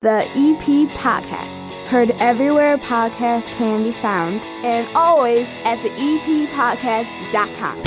The EPCHS. Heard everywhere podcasts can be found, and always at the EPCHS.com.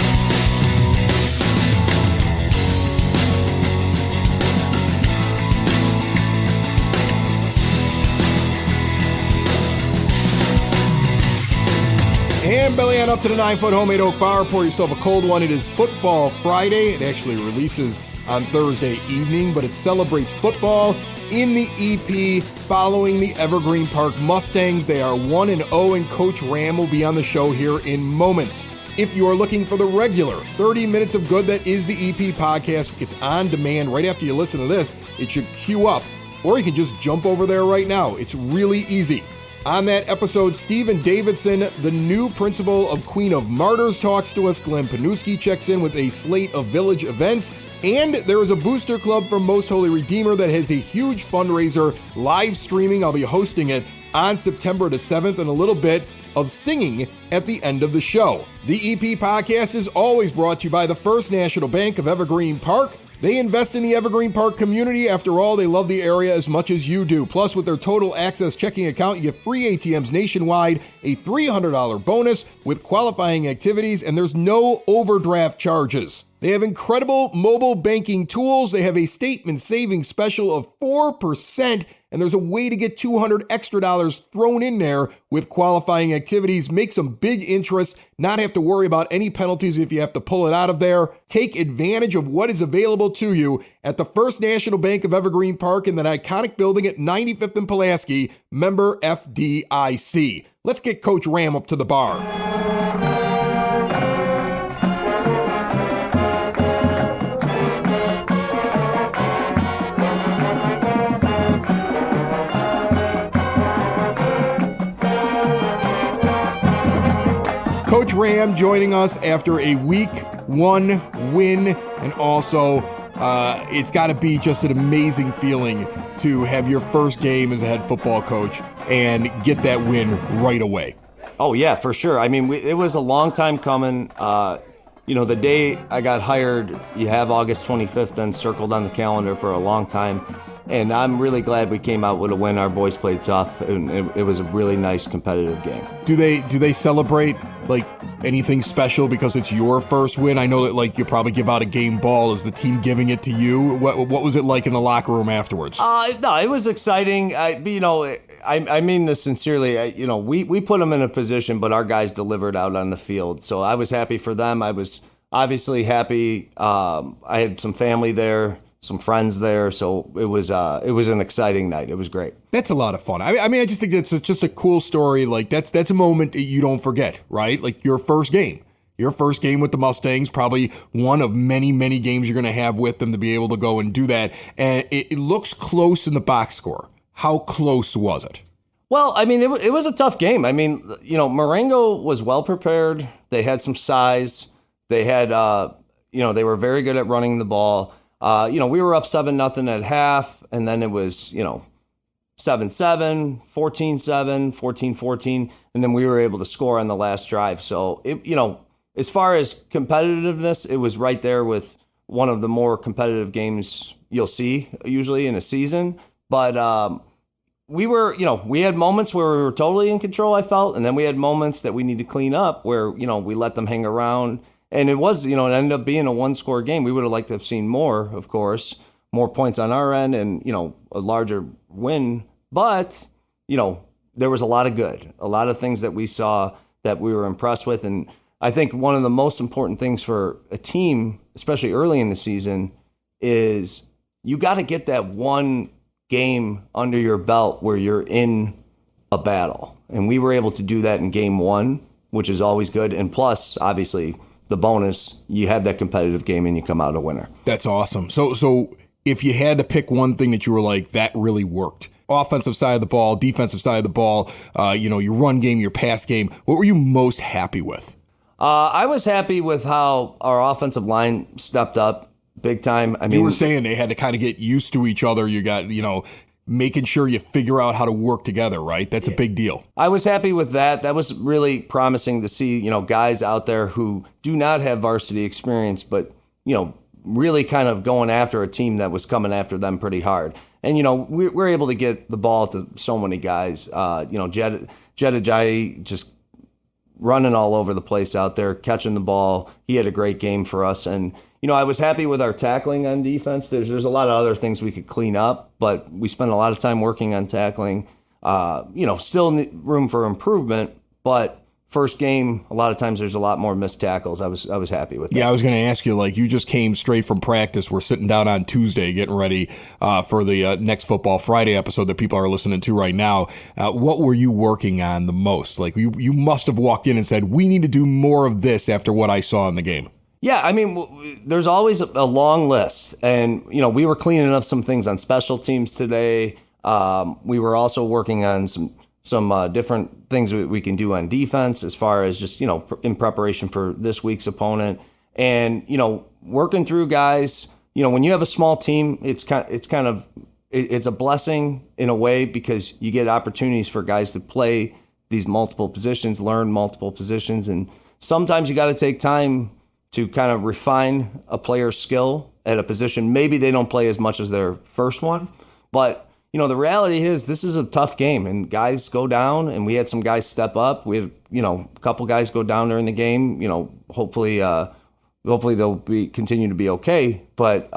And belly on up to the 9-foot homemade oak bar. Pour yourself a cold one. It is Football Friday. It actually releases on Thursday evening, but it celebrates football in the EP following the Evergreen Park Mustangs. They are 1-0, and Coach Ram will be on the show here in moments. If you are looking for the regular 30 minutes of good that is the EP podcast, it's on demand right after you listen to this. It should queue up, or you can just jump over there right now. It's really easy. On that episode, Stephen Davidson, the new principal of Queen of Martyrs, talks to us. Glenn Panuski checks in with a slate of village events. And there is a booster club from Most Holy Redeemer that has a huge fundraiser live streaming. I'll be hosting it on September the 7th, and a little bit of singing at the end of the show. The EP podcast is always brought to you by the First National Bank of Evergreen Park. They invest in the Evergreen Park community. After all, they love the area as much as you do. Plus, with their Total Access checking account, you get free ATMs nationwide, a $300 bonus with qualifying activities, and there's no overdraft charges. They have incredible mobile banking tools. They have a statement savings special of 4%, and there's a way to get $200 extra thrown in there with qualifying activities. Make some big interest, not have to worry about any penalties if you have to pull it out of there. Take advantage of what is available to you at the First National Bank of Evergreen Park in that iconic building at 95th and Pulaski, member FDIC. Let's get Coach Ram up to the bar. Coach Ram joining us after a week 1 win, and also it's got to be just an amazing feeling to have your first game as a head football coach and get that win right away. Oh, yeah, for sure. I mean, it was a long time coming. The day I got hired, you have August 25th then circled on the calendar for a long time. And I'm really glad we came out with a win. Our boys played tough, and it was a really nice competitive game. Do they celebrate like anything special because it's your first win? I know that like you probably give out a game ball. Is the team giving it to you? What was it like in the locker room afterwards? No, it was exciting. I mean this sincerely. We put them in a position, but our guys delivered out on the field. So I was happy for them. I was obviously happy. I had some family there, some friends there, so it was an exciting night. It was great. That's a lot of fun. I mean, I just think that's just a cool story. Like that's a moment that you don't forget, right? Like your first game with the Mustangs, probably one of many, many games you're going to have with them to be able to go and do that. And it looks close in the box score. How close was it? Well, I mean, it was a tough game. I mean, Marengo was well prepared. They had some size. They had, they were very good at running the ball. We were up 7-0 at half, and then it was, 7-7, 14-7, 14-14, and then we were able to score on the last drive. So, as far as competitiveness, it was right there with one of the more competitive games you'll see usually in a season. But we had moments where we were totally in control, I felt, and then we had moments that we need to clean up where, we let them hang around. And it was, it ended up being a one-score game. We would have liked to have seen more, of course, more points on our end and, a larger win. But, there was a lot of good, a lot of things that we saw that we were impressed with. And I think one of the most important things for a team, especially early in the season, is you got to get that one game under your belt where you're in a battle. And we were able to do that in game one, which is always good. And plus, obviously, the bonus, you have that competitive game and you come out a winner. That's awesome. So if you had to pick one thing that you were like, that really worked, offensive side of the ball, defensive side of the ball, your run game, your pass game, what were you most happy with? I was happy with how our offensive line stepped up big time. I mean, you were saying they had to kind of get used to each other. You got, making sure you figure out how to work together, right? That's a big deal. I was happy with that. That was really promising to see, guys out there who do not have varsity experience, but, really kind of going after a team that was coming after them pretty hard. And, we're able to get the ball to so many guys. Jed Ajayi just running all over the place out there, catching the ball. He had a great game for us. And, I was happy with our tackling on defense. There's a lot of other things we could clean up, but we spent a lot of time working on tackling. Still room for improvement, but first game, a lot of times there's a lot more missed tackles. I was happy with that. Yeah, I was going to ask you, you just came straight from practice. We're sitting down on Tuesday getting ready for the next Football Friday episode that people are listening to right now. What were you working on the most? You must have walked in and said, we need to do more of this after what I saw in the game. Yeah, there's always a long list. And, we were cleaning up some things on special teams today. We were also working on some different things we can do on defense as far as just, in preparation for this week's opponent. And, working through guys, when you have a small team, it's a blessing in a way because you get opportunities for guys to play these multiple positions, learn multiple positions. And sometimes you got to take time to kind of refine a player's skill at a position. Maybe they don't play as much as their first one, but the reality is this is a tough game and guys go down, and we had some guys step up. We had, a couple guys go down during the game. Hopefully they'll continue to be okay. But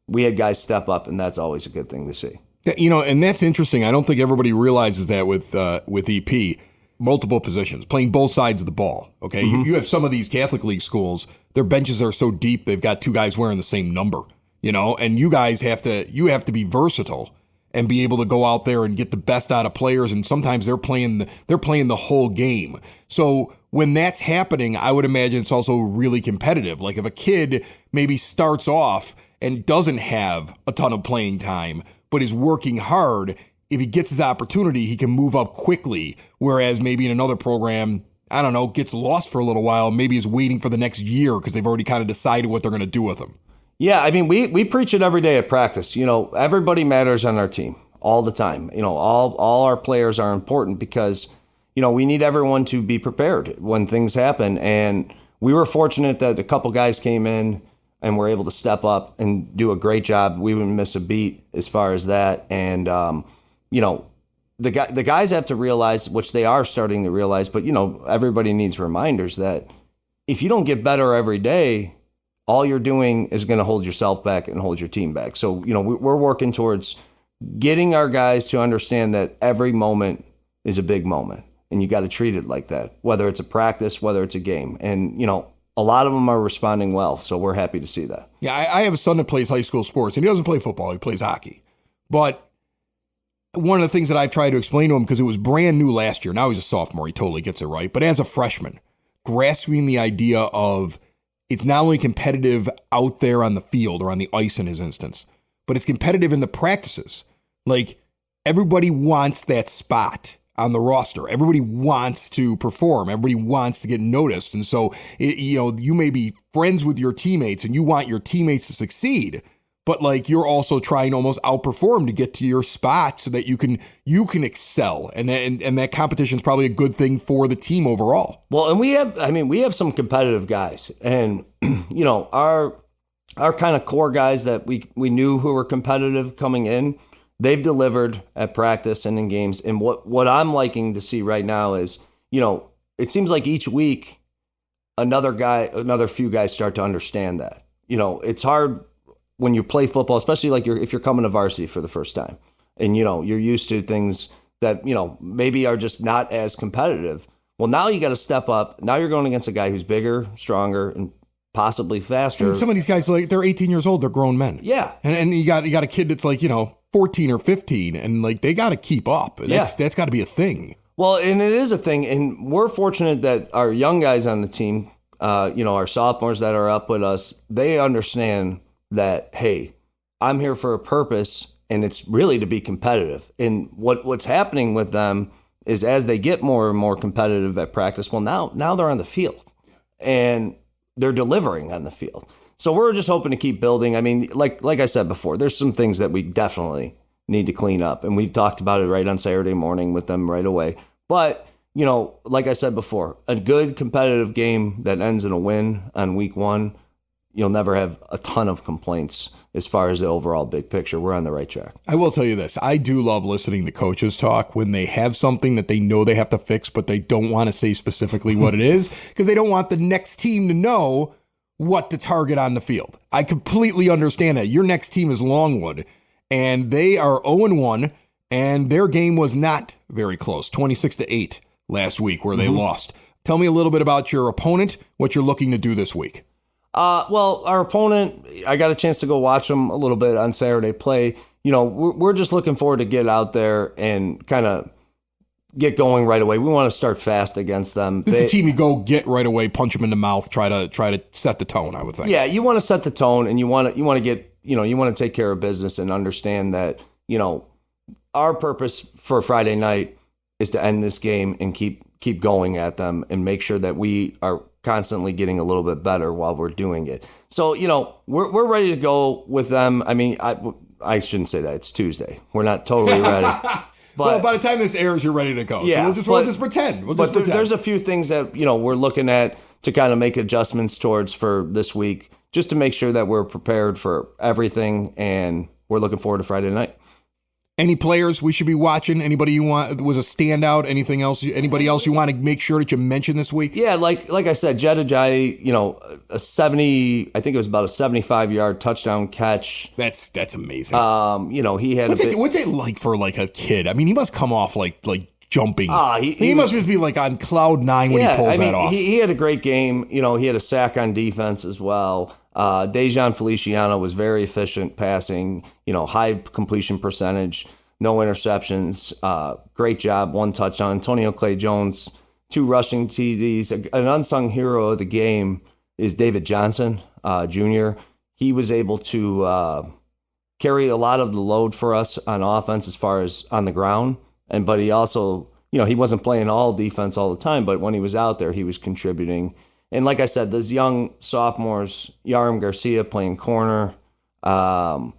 we had guys step up, and that's always a good thing to see. And that's interesting. I don't think everybody realizes that with EP, multiple positions, playing both sides of the ball. Okay, mm-hmm. You have some of these Catholic League schools, their benches are so deep they've got two guys wearing the same number. And you guys have to be versatile and be able to go out there and get the best out of players. And sometimes they're playing the whole game. So when that's happening, I would imagine it's also really competitive. Like if a kid maybe starts off and doesn't have a ton of playing time, but is working hard, if he gets his opportunity, he can move up quickly. Whereas maybe in another program, I don't know, gets lost for a little while, maybe is waiting for the next year because they've already kind of decided what they're going to do with him. Yeah, we preach it every day at practice. Everybody matters on our team all the time. All our players are important because, we need everyone to be prepared when things happen. And we were fortunate that a couple guys came in and were able to step up and do a great job. We wouldn't miss a beat as far as that. And, the guys have to realize, which they are starting to realize, but, everybody needs reminders that if you don't get better every day, all you're doing is going to hold yourself back and hold your team back. So, we're working towards getting our guys to understand that every moment is a big moment and you got to treat it like that, whether it's a practice, whether it's a game. And, a lot of them are responding well. So we're happy to see that. Yeah, I have a son that plays high school sports and he doesn't play football. He plays hockey. But one of the things that I've tried to explain to him, because it was brand new last year. Now he's a sophomore. He totally gets it right. But as a freshman, grasping the idea of it's not only competitive out there on the field or on the ice in his instance, but it's competitive in the practices. Like everybody wants that spot on the roster. Everybody wants to perform. Everybody wants to get noticed. And so, you may be friends with your teammates and you want your teammates to succeed, but you're also trying to almost outperform to get to your spot so that you can excel. And that competition is probably a good thing for the team overall. Well, and we have some competitive guys, and our kind of core guys that we knew who were competitive coming in, they've delivered at practice and in games. And what I'm liking to see right now is, it seems like each week another few guys start to understand that. It's hard when you play football, especially if you're coming to varsity for the first time and, you're used to things that, maybe are just not as competitive. Well, now you got to step up. Now you're going against a guy who's bigger, stronger, and possibly faster. Some of these guys, they're 18 years old. They're grown men. Yeah. And you got a kid that's 14 or 15 and they got to keep up. That's got to be a thing. Well, and it is a thing. And we're fortunate that our young guys on the team, our sophomores that are up with us, they understand that, hey, I'm here for a purpose, and it's really to be competitive. And what's happening with them is as they get more and more competitive at practice, well, now they're on the field, and they're delivering on the field. So we're just hoping to keep building. I mean, like I said before, there's some things that we definitely need to clean up, and we've talked about it right on Saturday morning with them right away. But, like I said before, a good competitive game that ends in a win on week one, you'll never have a ton of complaints as far as the overall big picture. We're on the right track. I will tell you this. I do love listening to coaches talk when they have something that they know they have to fix, but they don't want to say specifically what it is because they don't want the next team to know what to target on the field. I completely understand that. Your next team is Longwood, and they are 0-1, and their game was not very close, 26-8 last week where they lost. Tell me a little bit about your opponent, what you're looking to do this week. Well, our opponent, I got a chance to go watch them a little bit on Saturday play. We're just looking forward to get out there and kind of get going right away. We want to start fast against them. This is a team you go get right away, punch them in the mouth, try to set the tone, I would think. Yeah, you want to set the tone, and you want to get, you want to take care of business and understand that, our purpose for Friday night is to end this game and keep going at them and make sure that we are constantly getting a little bit better while we're doing it. So, we're ready to go with them. I mean, I shouldn't say that. It's Tuesday. We're not totally ready. Well, by the time this airs, you're ready to go. Yeah, so we'll just pretend. There's a few things that, we're looking at to kind of make adjustments towards for this week, just to make sure that we're prepared for everything, and we're looking forward to Friday night. Any players we should be watching? Anybody you want was a standout? Anything else? Anybody else you want to make sure that you mention this week? Yeah, like I said, Jed Ajayi, a 70, I think it was about a 75-yard touchdown catch. That's amazing. He had what's it like for like a kid? I mean, he must come off like jumping. He must just be like on cloud nine when he pulls that off. He had a great game. He had a sack on defense as well. Dejan Feliciano was very efficient passing, high completion percentage, no interceptions. Great job, 1 touchdown. Antonio Clay Jones, 2 rushing TDs. An unsung hero of the game is David Johnson, Jr. He was able to carry a lot of the load for us on offense as far as on the ground. But he also, he wasn't playing all defense all the time, but when he was out there, he was contributing. And like I said, those young sophomores, Yarim Garcia playing corner, Tom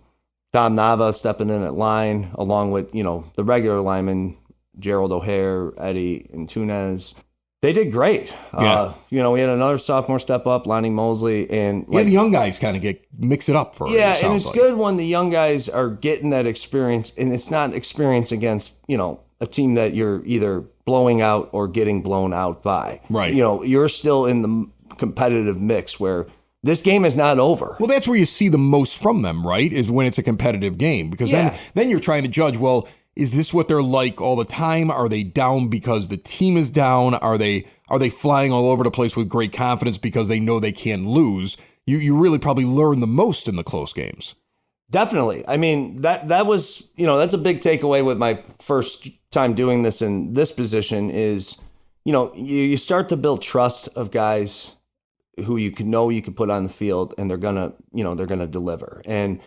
Nava stepping in at line, along with, the regular linemen, Gerald O'Hare, Eddie Antunes. They did great. Yeah. We had another sophomore step up, Lonnie Mosley. And the young guys kind of mix it up for Yeah, and it's good when the young guys are getting that experience, and it's not experience against, a team that you're either blowing out or getting blown out by. Right. You're still in the competitive mix where this game is not over. Well, that's where you see the most from them, right? Is when it's a competitive game. Because then you're trying to judge, well, is this what they're like all the time? Are they down because the team is down? Are they flying all over the place with great confidence because they know they can't lose? You really probably learn the most in the close games. Definitely. I mean, that was, that's a big takeaway with my first time doing this in this position is, you start to build trust of guys who you can put on the field, and they're gonna deliver. And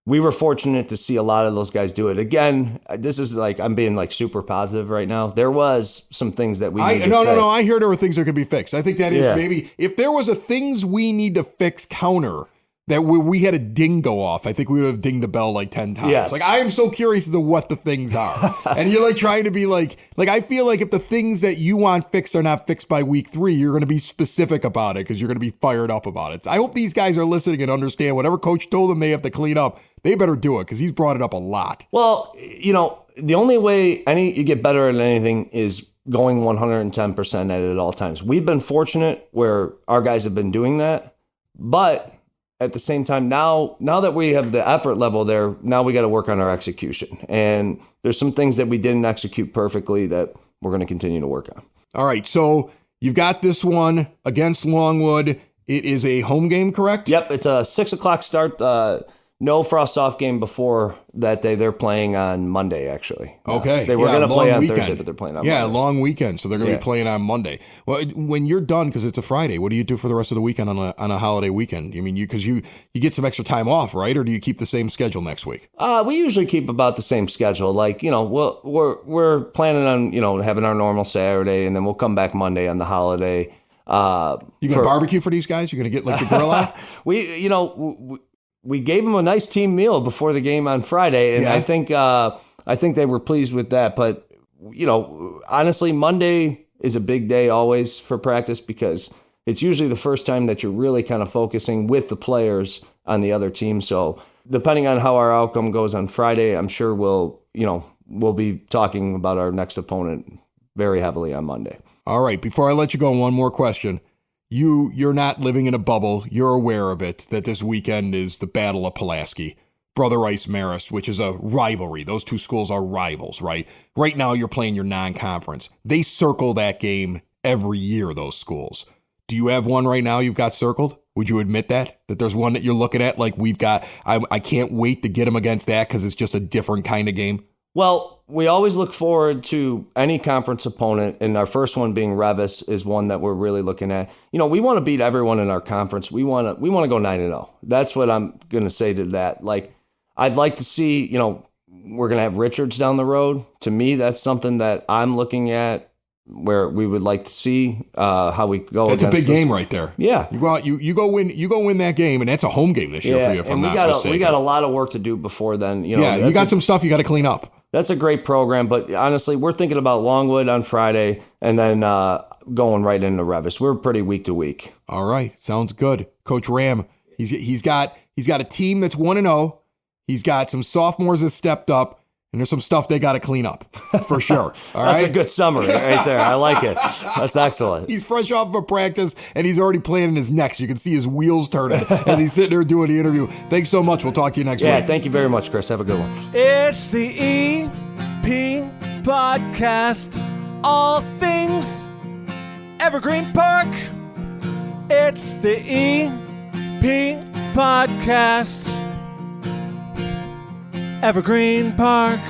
we were fortunate to see a lot of those guys do it. Again, this is like, I'm being like super positive right now. There was some things that we need to fix. No. I hear there were things that could be fixed. I think that is maybe, if there was a things we need to fix counter that we had a ding go off, I think we would have dinged the bell like 10 times. Yes. Like, I am so curious as to what the things are. And you're like trying to be like I feel like if the things that you want fixed are not fixed by week 3, you're going to be specific about it because you're going to be fired up about it. I hope these guys are listening and understand whatever coach told them they have to clean up, they better do it because he's brought it up a lot. Well, the only way you get better at anything is going 110% at it at all times. We've been fortunate where our guys have been doing that, but at the same time, now that we have the effort level there, now we got to work on our execution. And there's some things that we didn't execute perfectly that we're going to continue to work on. All right, so you've got this one against Longwood. It is a home game, correct? Yep, it's a 6:00 start. No frost off game before that day. They're playing on Monday, actually. Okay. They were going to play on Thursday, but they're playing on Monday. Yeah, long weekend, so they're going to be playing on Monday. Well, when you're done, because it's a Friday, what do you do for the rest of the weekend on a holiday weekend? I mean, because you get some extra time off, right? Or do you keep the same schedule next week? We usually keep about the same schedule. Like, we're planning on, having our normal Saturday, and then we'll come back Monday on the holiday. You going to barbecue for these guys? You're going to get like the grill out? We gave them a nice team meal before the game on Friday, and I think they were pleased with that. But honestly, Monday is a big day always for practice because it's usually the first time that you're really kind of focusing with the players on the other team. So depending on how our outcome goes on Friday, I'm sure we'll be talking about our next opponent very heavily on Monday. All right. Before I let you go, one more question. You're not living in a bubble. You're aware of it, that this weekend is the Battle of Pulaski. Brother Rice Marist, which is a rivalry. Those two schools are rivals, right? Right now you're playing your non-conference. They circle that game every year, those schools. Do you have one right now you've got circled? Would you admit that there's one that you're looking at like we've got? I can't wait to get them against that because it's just a different kind of game. Well, we always look forward to any conference opponent, and our first one being Revis is one that we're really looking at. We want to beat everyone in our conference. We want to go 9-0. That's what I'm going to say to that. Like, I'd like to see, we're going to have Richards down the road. To me, that's something that I'm looking at where we would like to see how we go. That's a big game right there. Yeah. You go out, you go win that game, and that's a home game this year for you, if I'm not mistaken. We got a lot of work to do before then. You got some stuff you got to clean up. That's a great program, but honestly, we're thinking about Longwood on Friday and then going right into Revis. We're pretty week to week. All right. Sounds good. Coach Ram, he's got a team that's 1-0. He's got some sophomores that stepped up, and there's some stuff they got to clean up for sure. All right? That's a good summary right there. I like it. That's excellent. He's fresh off of a practice, and he's already planning his next. You can see his wheels turning as he's sitting there doing the interview. Thanks so much. We'll talk to you next week. Yeah, thank you very much, Chris. Have a good one. It's the EP Podcast. All things Evergreen Park. It's the EP Podcast. Evergreen Park.